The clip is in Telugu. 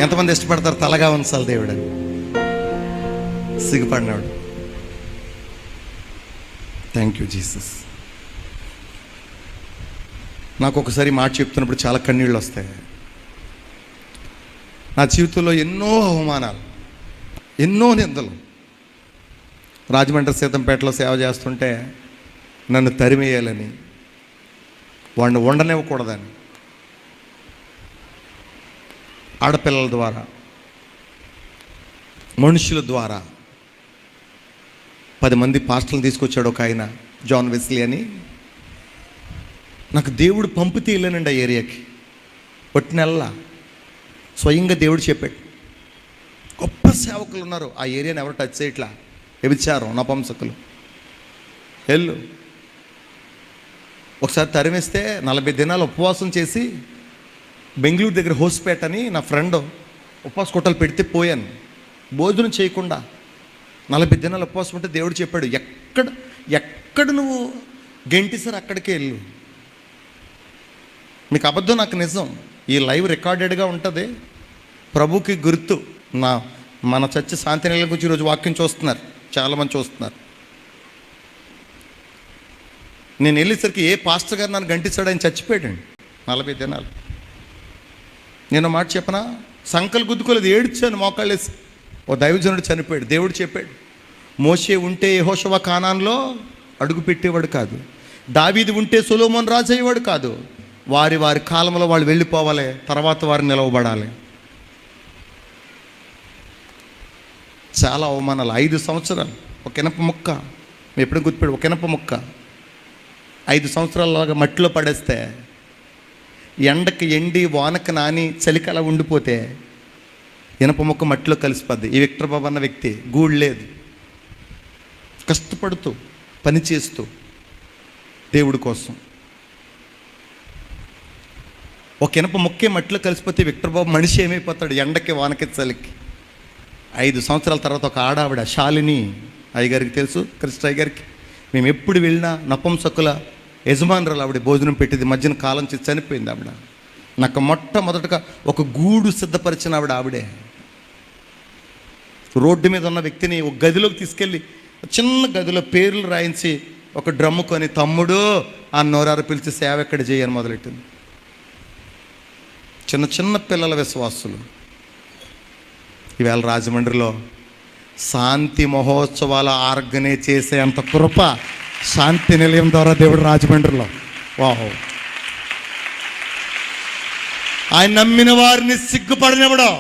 ఎంతమంది ఇష్టపడతారు తలగా ఉంచాలి దేవుడు అని? సిగ్గుపడినాడు. Thank you Jesus. నాకు ఒకసారి మాట చెప్తున్నప్పుడు చాలా కన్నీళ్ళు వస్తాయి. నా జీవితంలో ఎన్నో అవమానాలు, ఎన్నో నిందలు. రాజమండ్రి సీతంపేటలో సేవ చేస్తుంటే నన్ను తరిమేయాలని, వాడిని ఉండనివ్వకూడదని, ఆడపిల్లల ద్వారా, మనుషుల ద్వారా 10 మంది పాస్టర్లు తీసుకొచ్చాడు ఒక ఆయన, జాన్ వెస్లీ అని. నాకు దేవుడు పంపితే వెళ్ళానండి ఆ ఏరియాకి. ఒట్టి నెలలా స్వయంగా దేవుడు చెప్పాడు, గొప్ప సేవకులు ఉన్నారు ఆ ఏరియాని, ఎవరు టచ్ చేయట్లా, వ్యభిచారం, నపుంసకులు, వెళ్ళు. ఒకసారి తరిమేస్తే 40 దినాలు ఉపవాసం చేసి బెంగళూరు దగ్గర హోస్పేట అని నా ఫ్రెండ్ ఉపవాస కొట్టలు పెడితే పోయాను, భోజనం చేయకుండా 40 దినాలు ఉపవాసం ఉంటే దేవుడు చెప్పాడు, ఎక్కడ నువ్వు గెంటిసారు అక్కడికే వెళ్ళు. మీకు అబద్ధం, నాకు నిజం. ఈ లైవ్ రికార్డెడ్గా ఉంటుంది. ప్రభుకి గుర్తు. మన చర్చ శాంతి నిలయం గురించి ఈరోజు వాక్యం చూస్తున్నారు, చాలామంది చూస్తున్నారు. నేను వెళ్ళేసరికి ఏ పాస్టర్ గారు నన్ను గంటిస్తాడు, ఆయన చచ్చిపోయాడండి 40 దినాలు. నేను మాట చెప్పనా, సంకలు గుద్దుకోలేదు, ఏడ్చాను మోకాళ్ళేసి. ఓ దైవజనుడు చనిపోయాడు. దేవుడు చెప్పాడు, మోషే ఉంటే యెహోషువ కానాన్లో అడుగు పెట్టేవాడు కాదు, దావీదు ఉంటే సొలొమోను రాజు అయ్యేవాడు కాదు. వారి కాలంలో వాళ్ళు వెళ్ళిపోవాలి, తర్వాత వారు నిలవబడాలి. చాలా అవమానాలు. 5 సంవత్సరాలు ఒక ఇనప ముక్క, మేము ఎప్పుడు గుర్తుపెడు, ఒక ఇనప ముక్క 5 సంవత్సరాలలాగా మట్టిలో పడేస్తే, ఎండకి ఎండి వానకి నాని చలికి అలా ఉండిపోతే ఇనప ముక్క మట్టిలో కలిసిపోద్ది. ఈ విక్టర్ బాబు అన్న వ్యక్తి గూడు లేదు, కష్టపడుతూ పని చేస్తూ దేవుడి కోసం. ఒక ఇనప ముక్కే మట్టిలో కలిసిపోతే విక్టర్ బాబు మనిషి ఏమైపోతాడు, ఎండకి వానకి చలికి. 5 సంవత్సరాల తర్వాత ఒక ఆడావిడ శాలిని అయ్యగారికి తెలుసు, కృష్ణ అయ్యగారికి. మేము ఎప్పుడు వెళ్ళినా నపుంసకుల యజమానురాలు ఆవిడ భోజనం పెట్టేది. మధ్యన కాలం చేసి చనిపోయింది ఆవిడ. నాకు మొట్టమొదటగా ఒక గూడు సిద్ధపరిచిన ఆవిడే. రోడ్డు మీద ఉన్న వ్యక్తిని ఒక గదిలోకి తీసుకెళ్ళి, చిన్న గదిలో పేర్లు రాయించి ఒక డ్రమ్ము కొని, తమ్ముడు ఆ నోరారు పిలిచి సేవ ఎక్కడ చేయని మొదలెట్టింది. చిన్న పిల్లల విశ్వాసులు. ఈవేళ రాజమండ్రిలో శాంతి మహోత్సవాలు ఆర్గనైజ్ చేసే అంత కృప శాంతి నిలయం ద్వారా దేవుడు రాజమండ్రిలో. వాహ్! ఆయన నమ్మిన వారిని సిగ్గుపడనివ్వడం.